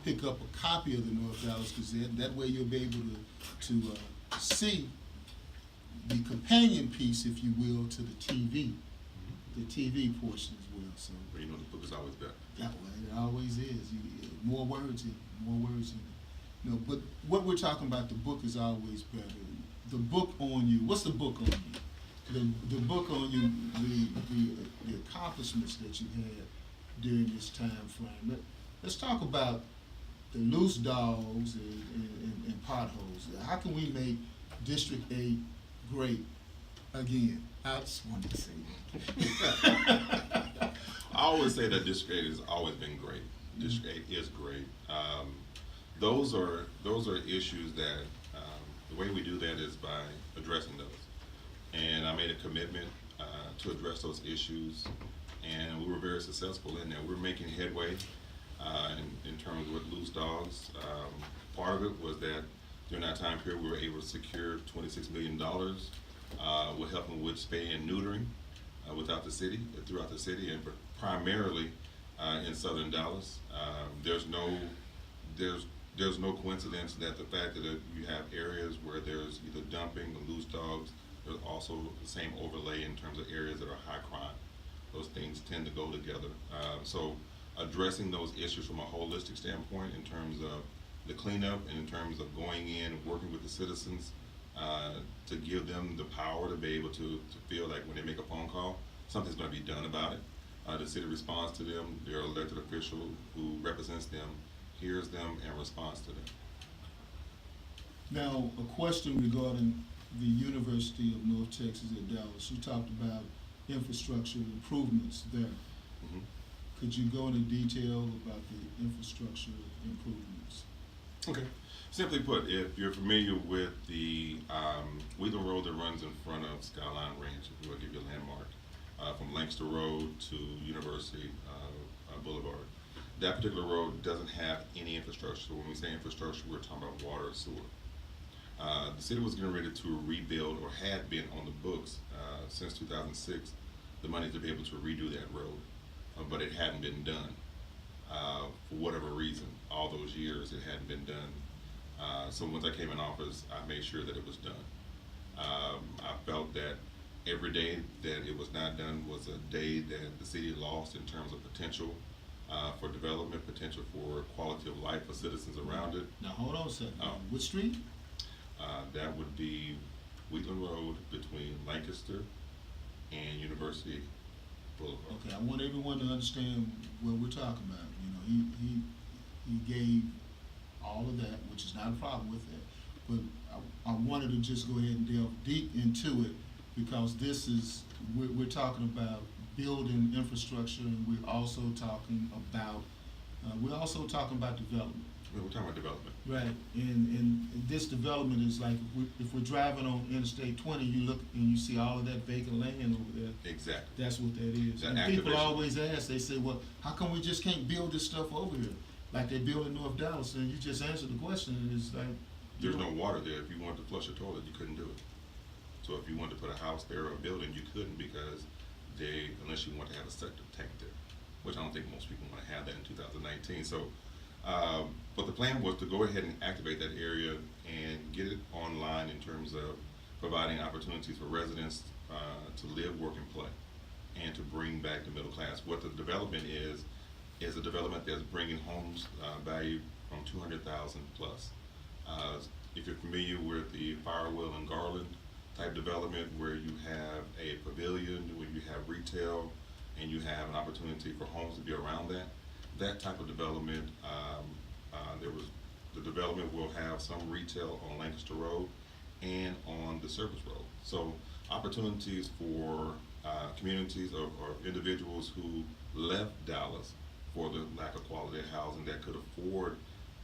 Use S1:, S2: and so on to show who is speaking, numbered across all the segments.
S1: pick up a copy of the North Dallas Gazette. That way you'll be able to see the companion piece, if you will, to the TV, the TV portion as well. So,
S2: But you know, the book is always better.
S1: that way it always is. More words in it, more words in it. You know, but what we're talking about, the book is always better. The book on you. What's the book on you? The book on you, the accomplishments that you had during this time frame. Let's talk about the loose dogs and potholes. How can we make District 8 great again? I just wanted to say that.
S2: I always say that District 8 has always been great. District 8 is great. Those are issues that the way we do that is by addressing those. And I made a commitment to address those issues, and we were very successful in that. We're making headway in terms with loose dogs. Part of it was that during that time period we were able to secure $26 million. We're helping with spay and neutering throughout the city, and primarily in southern Dallas. There's no coincidence that the fact that you have areas where there's either dumping or loose dogs, there's also the same overlay in terms of areas that are high crime. Those things tend to go together. So addressing those issues from a holistic standpoint in terms of the cleanup and in terms of going in and working with the citizens to give them the power to be able to feel like when they make a phone call, something's going to be done about it. The city responds to them. Their elected official who represents them hears them and responds to them.
S1: Now, a question regarding the University of North Texas at Dallas. You talked about infrastructure improvements there.
S2: Mm-hmm.
S1: Could you go into detail about the infrastructure improvements?
S2: Okay. Simply put, if you're familiar with the Wheeler Road that runs in front of Skyline Ranch, if you want to give you a landmark, from Lancaster Road to University Boulevard, that particular road doesn't have any infrastructure. So when we say infrastructure, we're talking about water and sewer. The city was getting ready to rebuild, or had been on the books since 2006, the money to be able to redo that road, but it hadn't been done for whatever reason. All those years it hadn't been done. So once I came in office, I made sure that it was done. I felt that every day that it was not done was a day that the city lost in terms of potential for development, potential for quality of life for citizens around it.
S1: Now hold on a second. What street?
S2: That would be Wheatland Road between Lancaster and University Boulevard.
S1: Okay, I want everyone to understand what we're talking about. You know, he gave all of that, which is not a problem with that. But I wanted to just go ahead and delve deep into it, because this is, we're talking about building infrastructure, and we're also talking about development.
S2: We're talking about development.
S1: Right, and this development is like, if we're driving on Interstate 20, you look and you see all of that vacant land over there.
S2: Exactly.
S1: That's what that is.
S2: That
S1: And
S2: activation.
S1: people always ask, they say, well, how come we just can't build this stuff over here? Like they build in North Dallas, and you just answered the question, and it's like,
S2: There's no water there. If you wanted to flush a toilet, you couldn't do it. So if you wanted to put a house there or a building, you couldn't, because unless you want to have a septic tank there, which I don't think most people want to have that in 2019. So, but the plan was to go ahead and activate that area and get it online in terms of providing opportunities for residents to live, work, and play, and to bring back the middle class. What the development is a development that's bringing homes value from 200,000 plus. If you're familiar with the Firewheel and Garland type development, where you have a pavilion, where you have retail, and you have an opportunity for homes to be around that type of development, the development will have some retail on Lancaster Road and on the Service Road. So opportunities for communities or individuals who left Dallas for the lack of quality housing that could afford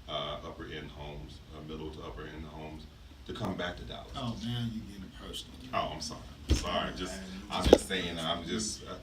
S2: upper end homes, middle to upper end homes, to come back to Dallas.
S1: oh man, you're getting personal.
S2: Oh, I'm sorry. I'm just saying.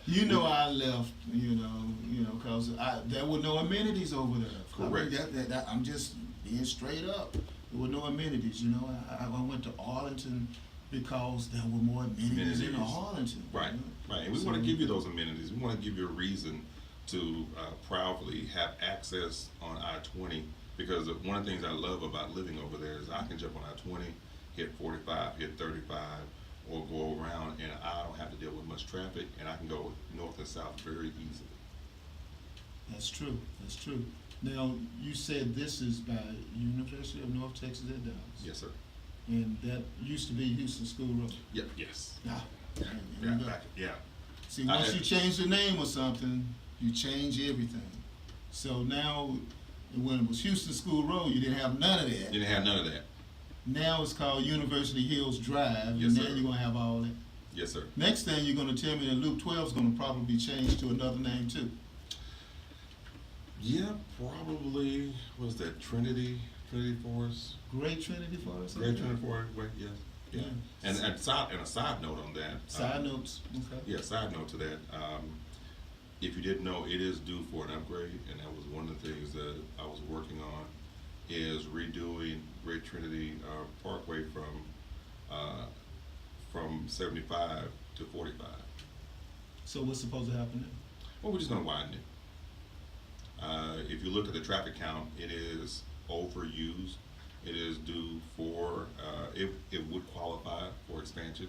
S1: You know, I left. You know, because there were no amenities over there.
S2: Correct.
S1: I mean, I'm just being straight up. There were no amenities. You know, I went to Arlington because there were more amenities in Arlington.
S2: Right,
S1: you know?
S2: right. And we want to give you those amenities. We want to give you a reason to proudly have access on I-20 Because one of the things I love about living over there is I can jump on I-20, hit 45, hit 35, or go around, and I don't have to deal with much traffic, and I can go north and south very easily.
S1: That's true. That's true. Now, you said this is by University of North Texas at Dallas.
S2: Yes, sir.
S1: And that used to be Houston School Road.
S2: Yep. Yes.
S1: Ah,
S2: Yeah.
S1: there we go.
S2: Yeah.
S1: See, once you change the name or something, you change everything. So now, when it was Houston School Road, you didn't have none of that.
S2: Didn't have none of that.
S1: Now it's called University Hills Drive,
S2: Yes,
S1: and now
S2: sir.
S1: you're gonna have all that.
S2: Yes, sir.
S1: Next thing you're gonna tell me that Luke 12 is gonna probably be changed to another name too.
S2: Yeah, probably. Was that Trinity Forest?
S1: Great Trinity Forest.
S2: Great Trinity Forest. Wait, yes. Yeah.
S1: Yeah.
S2: And a side note on that.
S1: Side notes. Okay.
S2: Yeah, side note to that. If you didn't know, it is due for an upgrade, and that was one of the things that I was working on, is redoing Great Trinity Parkway from 75 to 45.
S1: So what's supposed to happen then?
S2: Well, we're just going to widen it. If you look at the traffic count, it is overused. It is due for, it would qualify for expansion,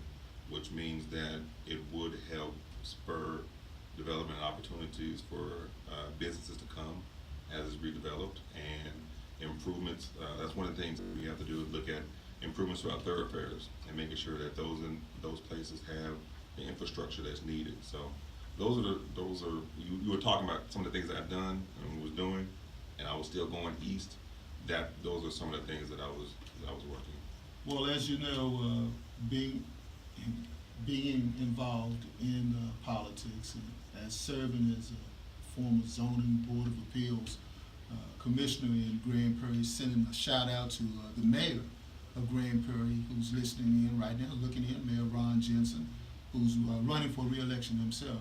S2: which means that it would help spur development opportunities for businesses to come as it's redeveloped, and improvements. That's one of the things that we have to do, is look at improvements to our thoroughfares and making sure that those places have the infrastructure that's needed. So those are you were talking about some of the things that I've done and was doing, and I was still going east. Those are some of the things that I was working.
S1: Well, as you know, being involved in politics and as serving as a former zoning board of appeals commissioner in Grand Prairie, sending a shout out to the mayor of Grand Prairie, who's listening in right now, looking in, Mayor Ron Jensen, who's running for re-election himself.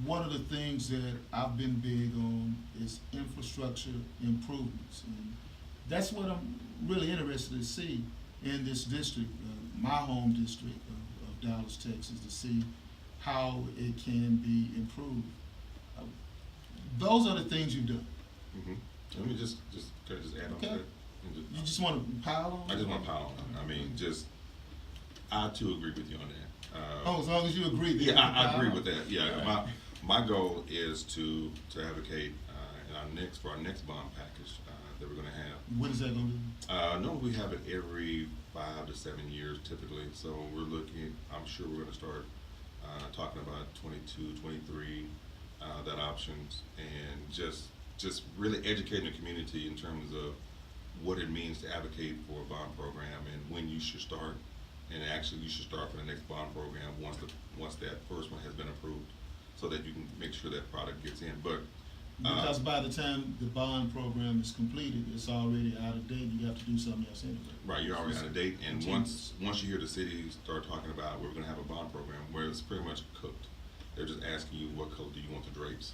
S1: One of the things that I've been big on is infrastructure improvements, and that's what I'm really interested to see in this district, my home district of Dallas, Texas, to see how it can be improved. Those are the things you've done.
S2: Mm-hmm. Let me just add on to
S1: Okay.
S2: that.
S1: You just want to pile on?
S2: I just want to pile on. I mean, I too agree with you on that.
S1: As long as you agree.
S2: Yeah, I agree with that. Yeah, right. My goal is to advocate for our next bond package that we're going to have.
S1: What is that going to do?
S2: No, we have it every 5 to 7 years typically. So we're looking. I'm sure we're going to start talking about 22, 23, that options, and just really educating the community in terms of what it means to advocate for a bond program and when you should start. And actually, you should start for the next bond program once that first one has been approved, so that you can make sure that product gets in. But
S1: because by the time the bond program is completed, it's already out of date. You have to do something else anyway.
S2: Right, you're already out of date. And once you hear the city start talking about we're going to have a bond program, where it's pretty much cooked, they're just asking you what color do you want the drapes,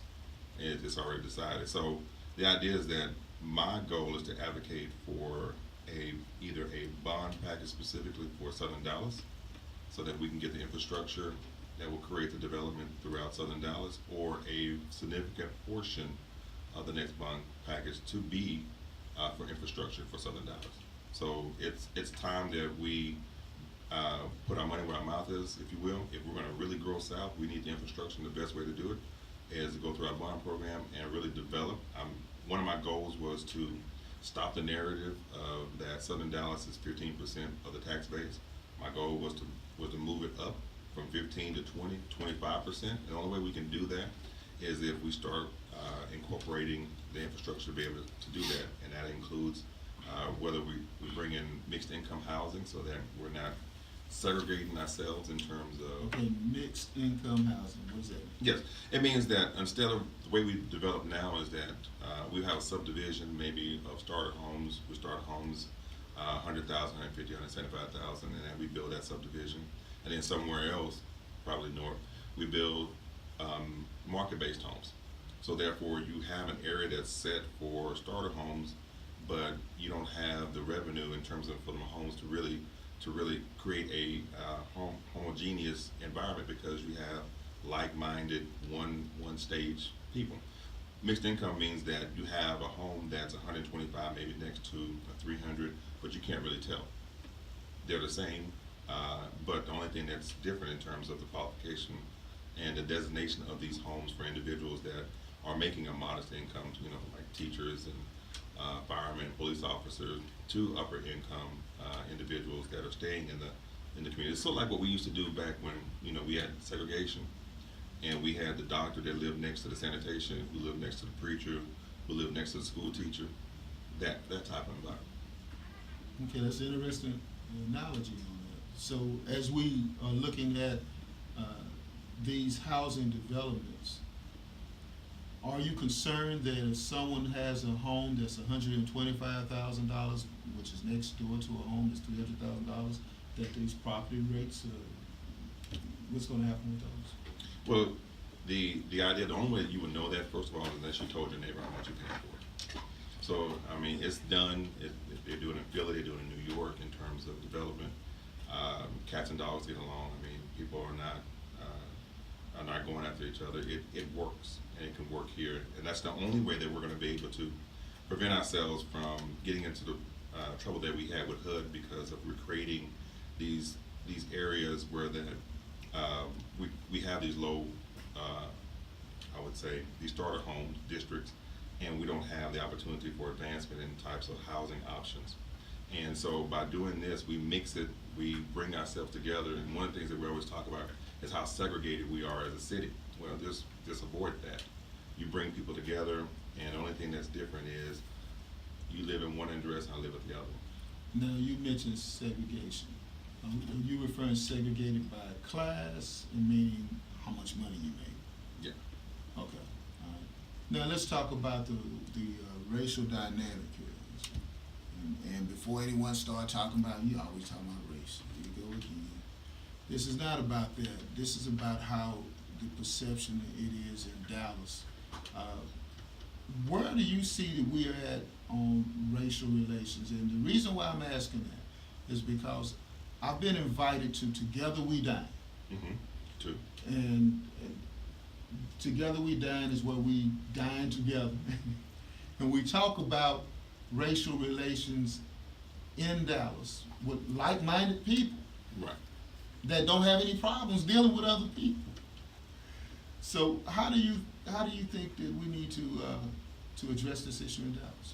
S2: and it's already decided. So the idea is that my goal is to advocate for either a bond package specifically for Southern Dallas, so that we can get the infrastructure that will create the development throughout Southern Dallas, or a significant portion of the next bond package to be for infrastructure for Southern Dallas. So it's time that we put our money where our mouth is, if you will. If we're going to really grow South, we need the infrastructure, and the best way to do it is to go through our bond program and really develop. One of my goals was to stop the narrative of that Southern Dallas is 15% of the tax base. My goal was to move it up from 15 to 20, 25%. And the only way we can do that is if we start incorporating the infrastructure to be able to do that. And that includes whether we bring in mixed income housing, so that we're not segregating ourselves in terms of...
S1: Okay, mixed income housing, what does that mean?
S2: Yes, it means that instead of the way we develop now is that we have a subdivision maybe of starter homes. We start homes 100,000, 150, 175,000, and then we build that subdivision. And then somewhere else, probably north, we build market-based homes. So therefore, you have an area that's set for starter homes, but you don't have the revenue in terms of for the homes to really create a homogeneous environment, because you have like-minded one stage people. Mixed income means that you have a home that has 125 maybe next to a 300, but you can't really tell. They're the same, but the only thing that's different in terms of the qualification and the designation of these homes for individuals that are making a modest income, you know, like teachers and firemen, police officers, to upper income individuals that are staying in the community. It's sort of like what we used to do back when, you know, we had segregation, and we had the doctor that lived next to the sanitation, who lived next to the preacher, who lived next to the school teacher, that type of environment.
S1: Okay, that's an interesting analogy on that. So as we are looking at these housing developments, are you concerned that if someone has a home that's $125,000, which is next door to a home that's $300,000, that these property rates, what's going to happen with those?
S2: Well, the idea, the only way you would know that, first of all, is unless you told your neighbor how much you're paying for it. So, I mean, it's done. They do it in Philly, they do it in New York in terms of development. Cats and dogs get along. I mean, people are not going after each other. It works, and it can work here. And that's the only way that we're going to be able to prevent ourselves from getting into the trouble that we had with HUD, because of recreating these areas where we have these low, I would say, these starter home districts, and we don't have the opportunity for advancement in types of housing options. And so by doing this, we mix it, we bring ourselves together, and one of the things that we always talk about is how segregated we are as a city. Well, just avoid that. You bring people together, and the only thing that's different is you live in one address, I live at the other.
S1: Now, you mentioned segregation. Are you referring segregated by class, and meaning how much money you make?
S2: Yeah.
S1: Okay, all right. Now let's talk about the racial dynamic here. And before anyone start talking about, you always talking about race. Here you go again. This is not about that. This is about how the perception it is in Dallas. Where do you see that we are at on racial relations? And the reason why I'm asking that is because I've been invited to Together We Dine.
S2: Mm-hmm. Too.
S1: And Together We Dine is where we dine together. And we talk about racial relations in Dallas with like-minded people.
S2: Right.
S1: That don't have any problems dealing with other people. So how do you think that we need to address this issue in Dallas?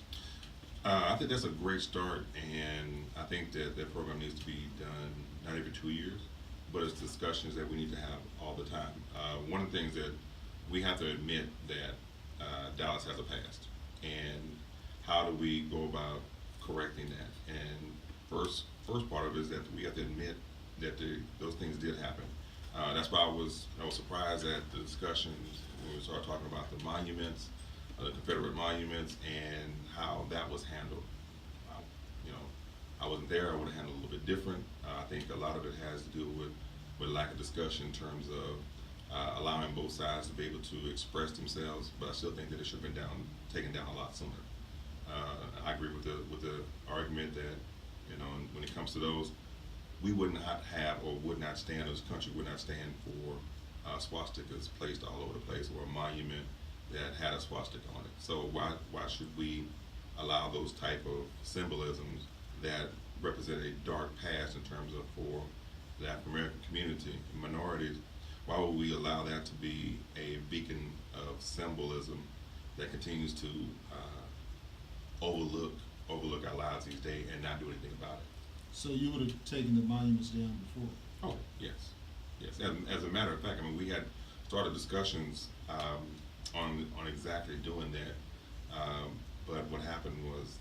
S2: I think that's a great start, and I think that program needs to be done not every 2 years, but it's discussions that we need to have all the time. One of the things that we have to admit that Dallas has a past, and how do we go about correcting that? And first part of it is that we have to admit that those things did happen. That's why I was surprised at the discussions when we started talking about the monuments, the Confederate monuments, and how that was handled. I wasn't there. I would have handled it a little bit different. I think a lot of it has to do with lack of discussion in terms of allowing both sides to be able to express themselves. But I still think that it should have been taken down a lot sooner. I agree with the argument that, when it comes to those, we would not have, or would not stand, as a country would not stand for swastikas placed all over the place, or a monument that had a swastika on it. So why should we allow those type of symbolisms that represent a dark past in terms of, for the African American community and minorities, why would we allow that to be a beacon of symbolism that continues to overlook our lives these days and not do anything about it?
S1: So you would have taken the monuments down before?
S2: Oh, yes. As a matter of fact, we had started discussions on exactly doing that, but what happened was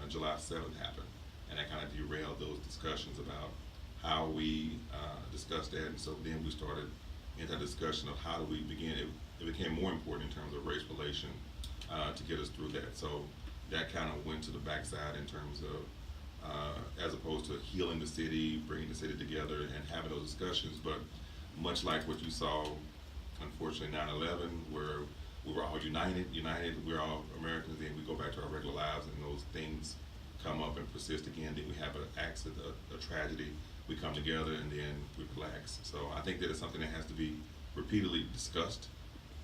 S2: July 7th happened, and that kind of derailed those discussions about how we discussed that. And so then we started into a discussion of how do we begin. It became more important in terms of race relation to get us through that. So that kind of went to the backside in terms of as opposed to healing the city, bringing the city together, and having those discussions. But much like what you saw, unfortunately, 9/11, where we were all united, we're all Americans, then we go back to our regular lives, and those things come up and persist again. Then we have an accident, a tragedy, we come together, and then we relax. So I think that it's something that has to be repeatedly discussed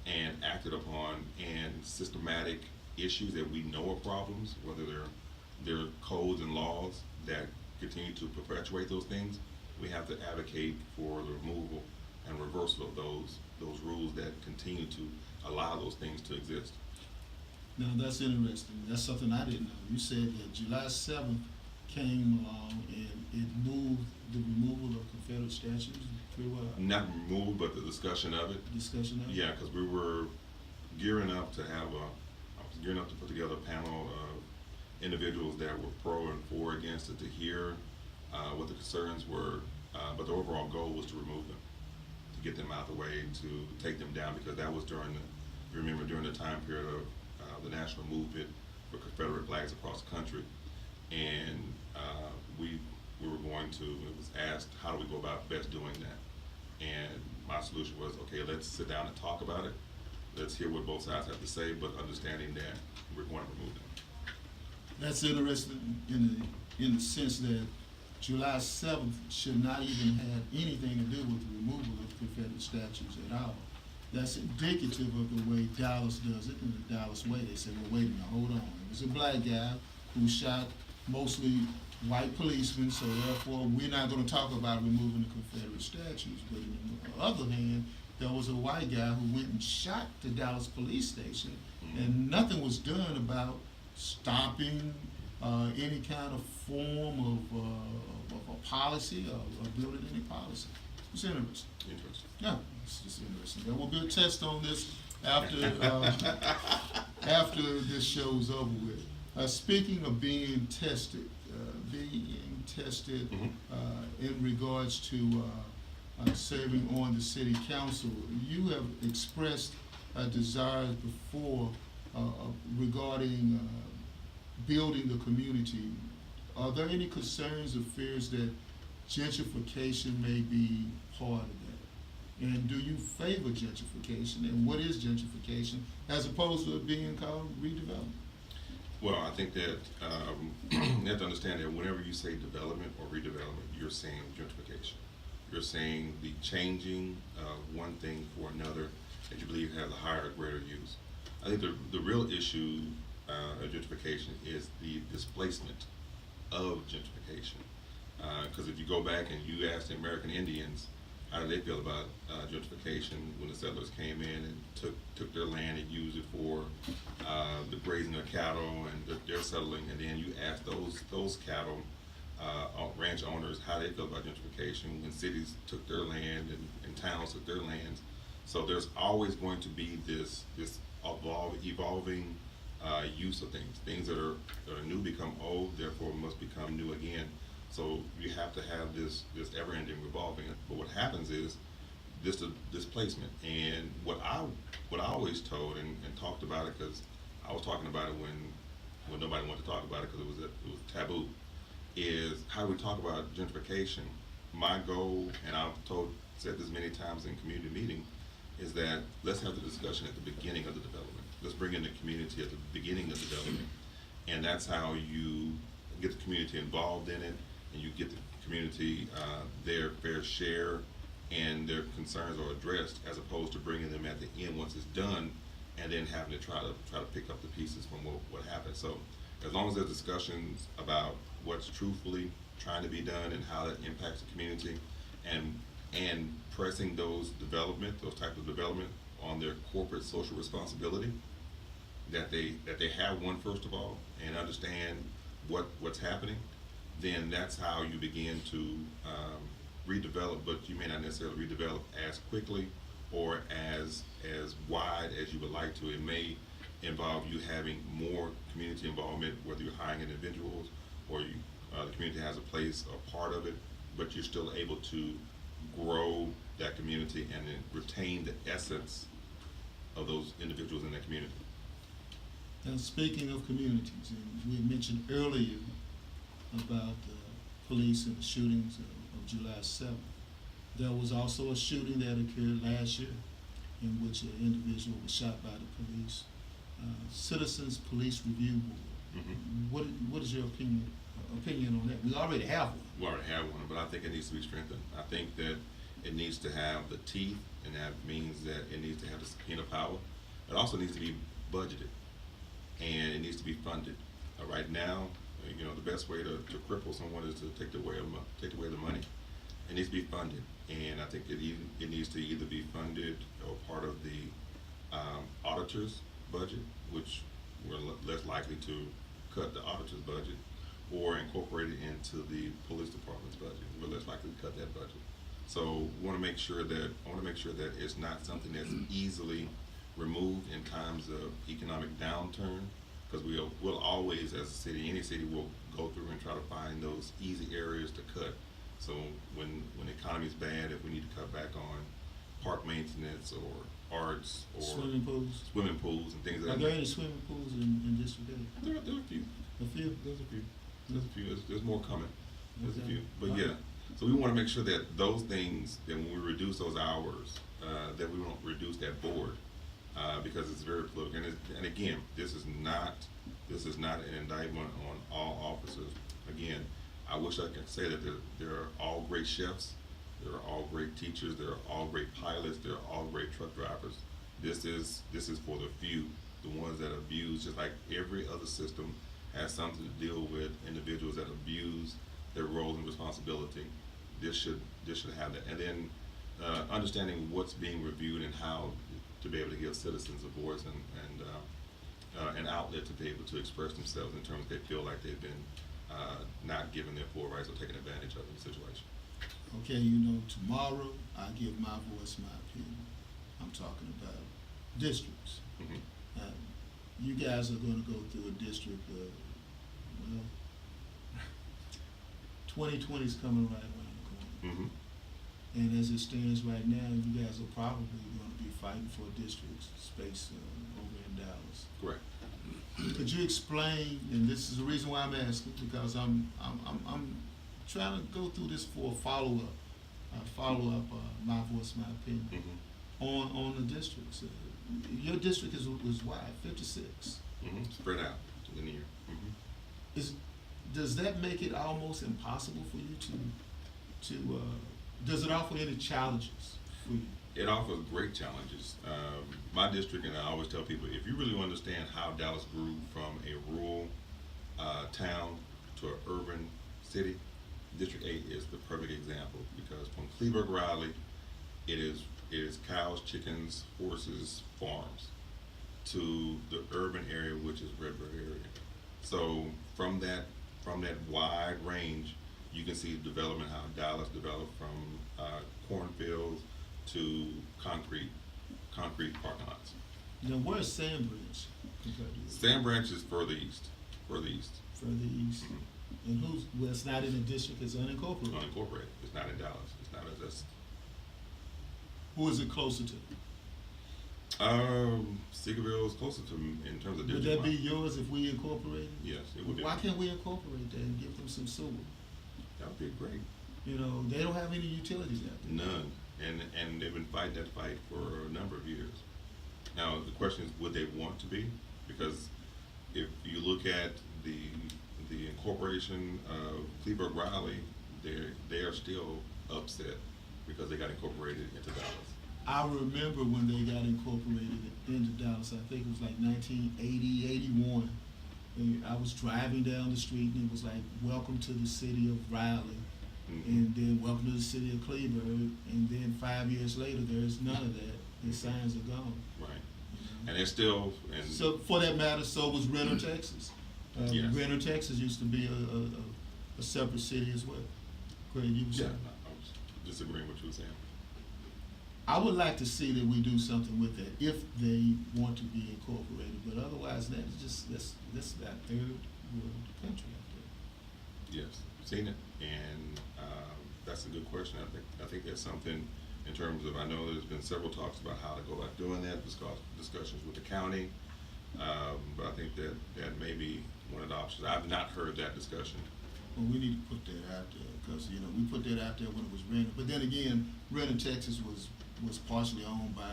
S2: and acted upon, and systematic issues that we know are problems, whether they're codes and laws that continue to perpetuate those things, we have to advocate for the removal and reversal of those rules that continue to allow those things to exist.
S1: Now, that's interesting. That's something I didn't know. You said that July 7th came along and it moved the removal of Confederate statues through
S2: Not removed, but the discussion of it.
S1: discussion of it?
S2: Yeah, because we were gearing up to have I was gearing up to put together a panel of individuals that were pro and for against it to hear what the concerns were, but the overall goal was to remove them, to get them out of the way, to take them down, because that was during the time period of the national movement for Confederate flags across the country, and we were going to, it was asked, how do we go about best doing that? And my solution was, okay, let's sit down and talk about it. Let's hear what both sides have to say, but understanding that we're going to remove them.
S1: That's interesting in the sense that July 7th should not even have anything to do with the removal of Confederate statues at all. That's indicative of the way Dallas does it. In the Dallas way, they say, well, wait a minute, hold on. It was a black guy who shot mostly white policemen, so therefore we're not going to talk about removing the Confederate statues. But on the other hand, there was a white guy who went and shot the Dallas police station, and nothing was done about stopping any kind of form of a policy or building any policy. It's interesting.
S2: Interesting.
S1: Yeah, it's just interesting. There will be a test on this after after this show's over with. Speaking of being tested, in regards to serving on the city council, you have expressed desires before regarding building the community. Are there any concerns or fears that gentrification may be part of that? And do you favor gentrification? And what is gentrification as opposed to it being called redevelopment?
S2: Well, I think that you have to understand that whenever you say development or redevelopment, you're saying gentrification. You're saying the changing of one thing for another that you believe has a higher or greater use. I think the real issue of gentrification is the displacement of gentrification. Because if you go back and you ask the American Indians how do they feel about gentrification when the settlers came in and took their land and used it for the grazing of cattle and their settling, and then you ask those cattle ranch owners how they feel about gentrification when cities took their land and towns took their lands. So there's always going to be this evolving use of things. Things that are new become old, therefore must become new again. So you have to have this ever-ending revolving. But what happens is this displacement. And what I always told and talked about it, because I was talking about it when nobody wanted to talk about it because it was taboo, is how do we talk about gentrification? My goal, and I've said this many times in community meeting, is that let's have the discussion at the beginning of the development. Let's bring in the community at the beginning of the development. And that's how you get the community involved in it, and you get the community their fair share, and their concerns are addressed, as opposed to bringing them at the end once it's done, and then having to try to pick up the pieces from what happened. So as long as there's discussions about what's truthfully trying to be done and how that impacts the community, and pressing those types of development on their corporate social responsibility, that they have one first of all, and understand what's happening, then that's how you begin to redevelop. But you may not necessarily redevelop as quickly or as wide as you would like to. It may involve you having more community involvement, whether you're hiring individuals or the community has a place or part of it, but you're still able to grow that community and then retain the essence of those individuals in that community.
S1: And speaking of communities, and we mentioned earlier about the police and the shootings of July 7th. There was also a shooting that occurred last year in which an individual was shot by the police. Citizens Police Review Board. Mm-hmm. What is your opinion on that? We already have one.
S2: We already have one, but I think it needs to be strengthened. I think that it needs to have the teeth, and that means that it needs to have the subpoena power. It also needs to be budgeted. and it needs to be funded. Right now, the best way to cripple someone is to take away the money. It needs to be funded, and I think it needs to either be funded or part of the auditor's budget, which we're less likely to cut the auditor's budget, or incorporate it into the police department's budget. We're less likely to cut that budget. So I want to make sure that it's not something that's easily removed in times of economic downturn, because we'll always, as a city, any city, will go through and try to find those easy areas to cut. So when the economy's bad, if we need to cut back on park maintenance or arts or
S1: Swimming pools
S2: and things
S1: Are
S2: like
S1: there
S2: that.
S1: any swimming pools in District 8?
S2: There are a few.
S1: A few?
S2: There's a few. There's more coming. There's a
S1: Okay.
S2: few. But
S1: All
S2: yeah.
S1: right.
S2: So we want to make sure that those things, that when we reduce those hours, that we don't reduce that board, because it's very political. And again, this is not an indictment on all officers. Again, I wish I could say that they're all great chefs, they're all great teachers, they're all great pilots, they're all great truck drivers. This is for the few, the ones that abuse, just like every other system has something to deal with individuals that abuse their role and responsibility. This should have that. And then understanding what's being reviewed and how to be able to give citizens a voice and an outlet to be able to express themselves in terms they feel like they've been not given their full rights or taken advantage of in the situation.
S1: Okay, tomorrow I give my voice, my opinion. I'm talking about districts.
S2: Mm-hmm.
S1: You guys are going to go through a district, 2020 is coming right around the corner.
S2: Mm-hmm.
S1: And as it stands right now, you guys are probably going to be fighting for a district space over in Dallas.
S2: Correct.
S1: Could you explain, and this is the reason why I'm asking, because I'm trying to go through this for a follow-up, my voice, my opinion,
S2: Mm-hmm.
S1: on the districts. Your district is wide, 56.
S2: Mm-hmm. Spread out, linear. Mm-hmm.
S1: Does that make it almost impossible for you to does it offer any challenges for you?
S2: It offers great challenges. My district, and I always tell people, if you really understand how Dallas grew from a rural town to an urban city, District 8 is the perfect example, because from Cleveland Riley, it is cows, chickens, horses, farms, to the urban area, which is Redbird area. So from that wide range, you can see development, how Dallas developed from cornfields to concrete parking lots.
S1: Now, where's Sandbridge compared to this?
S2: Sand Branch is further east.
S1: Further east.
S2: Mm-hmm.
S1: And it's not in the district, it's unincorporated.
S2: Unincorporated. It's not in Dallas. It's not as us.
S1: Who is it closer to?
S2: Seagoville is closer to in terms of
S1: Would
S2: district.
S1: that be yours if we incorporated?
S2: Yes, it would be.
S1: Why can't we incorporate that and give them some sewer?
S2: That would be great.
S1: They don't have any utilities out there.
S2: None. And they've been fighting that fight for a number of years. Now the question is, would they want to be? Because if you look at the incorporation of Cleveland Riley, they are still upset because they got incorporated into Dallas.
S1: I remember when they got incorporated into Dallas. I think it was like 1980, 81. And I was driving down the street and it was like, welcome to the city of Riley.
S2: Mm-hmm.
S1: And then welcome to the city of Cleveland. And then 5 years later, there's none of that. The signs are gone.
S2: Right. And they're still.
S1: So for that matter, so was Renner, Texas.
S2: Yes.
S1: Renner, Texas used to be a separate city as well. Craig, you were
S2: Yeah,
S1: saying?
S2: I was disagreeing with what you were saying.
S1: I would like to see that we do something with that if they want to be incorporated, but otherwise, that's just that's that third world country out there.
S2: Yes, seen it, and that's a good question. I think that's something in terms of, I know there's been several talks about how to go about doing that, discussions with the county, but I think that may be one of the options. I've not heard that discussion.
S1: Well, we need to put that out there because we put that out there when it was Renner, but then again, Renner, Texas was partially owned by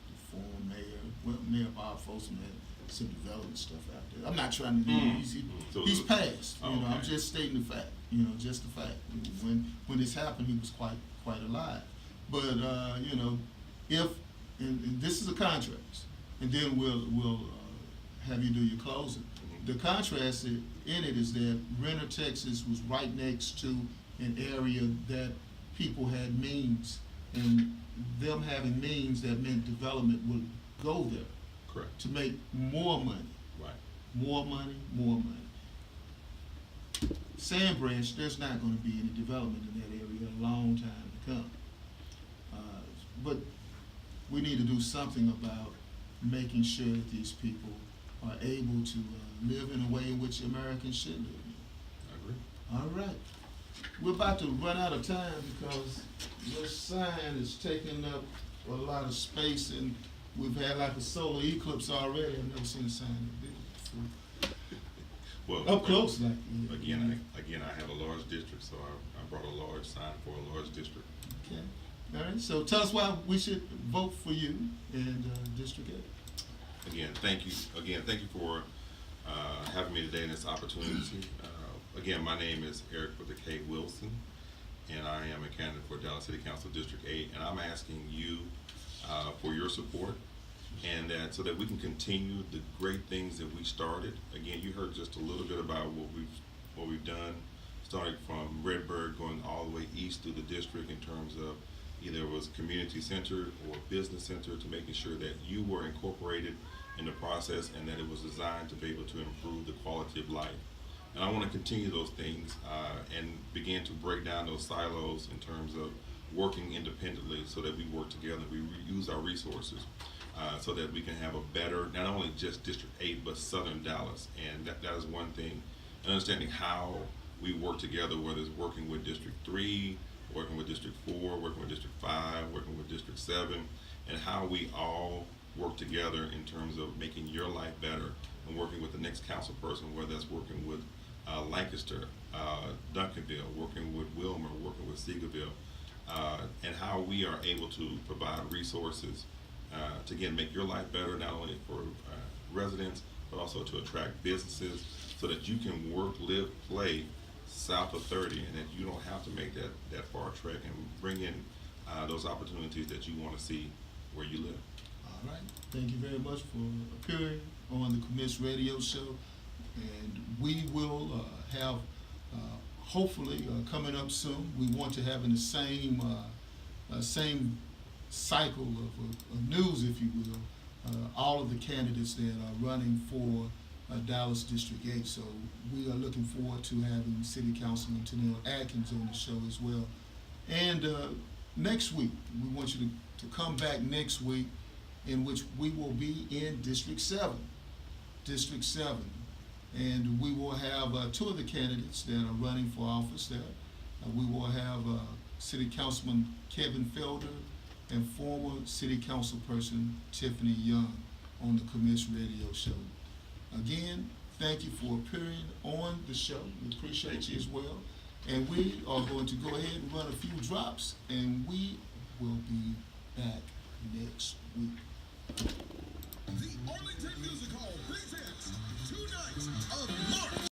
S1: the former mayor. Well, Mayor Bob Folsom had some development stuff out there. I'm not trying to be easy.
S2: So
S1: He's passed.
S2: okay.
S1: I'm just stating the fact. Just the fact. When this happened, he was quite alive. But if and this is a contrast, and then we'll have you do your closing. The contrast in it is that Renner, Texas was right next to an area that people had means, and them having means that meant development would go there
S2: Correct.
S1: to make more money.
S2: Right.
S1: More money, more money. Sand Branch, there's not going to be any development in that area a long time to come. But we need to do something about making sure that these people are able to live in a way in which Americans should live.
S2: I agree.
S1: All right. We're about to run out of time because your sign is taking up a lot of space, and we've had like a solar eclipse already. I've never seen a sign that big before.
S2: Well,
S1: Up close, like
S2: again, I have a large district, so I brought a large sign for a large district.
S1: Okay. All right. So tell us why we should vote for you in District 8.
S2: Again, thank you. Again, thank you for having me today in this opportunity. Again, my name is Erik with the K. Wilson, and I am a candidate for Dallas City Council District 8, and I'm asking you for your support, and that so that we can continue the great things that we started. Again, you heard just a little bit about what we've done, starting from Redbird, going all the way east through the district in terms of either it was community centered or business centered, to making sure that you were incorporated in the process and that it was designed to be able to improve the quality of life. And I want to continue those things and begin to break down those silos in terms of working independently, so that we work together, we use our resources so that we can have a better, not only just District 8, but Southern Dallas. And that is one thing, and understanding how we work together, whether it's working with District 3, working with District 4, working with District 5, working with District 7, and how we all work together in terms of making your life better, and working with the next council person, whether that's working with Lancaster, Duncanville, working with Wilmer, working with Seagoville, and how we are able to provide resources to, again, make your life better, not only for residents, but also to attract businesses, so that you can work, live, play south of 30, and that you don't have to make that far trek, and bring in those opportunities that you want to see where you live.
S1: All right. Thank you very much for appearing on the Commiss Radio Show, and we will have hopefully coming up soon. We want to have in the same cycle of news, if you will, all of the candidates that are running for Dallas District 8. So we are looking forward to having City Councilman Tennille Atkins on the show as well. And next week, we want you to come back next week, in which we will be in District 7. District 7. And we will have two of the candidates that are running for office there. We will have City Councilman Kevin Felder and former City Council person Tiffany Young on the Commiss Radio Show. Again, thank you for appearing on the show. We appreciate you as well. And we are going to go ahead and run a few drops, and we will be back next week.
S3: The Arlington Music Hall presents 2 nights of March.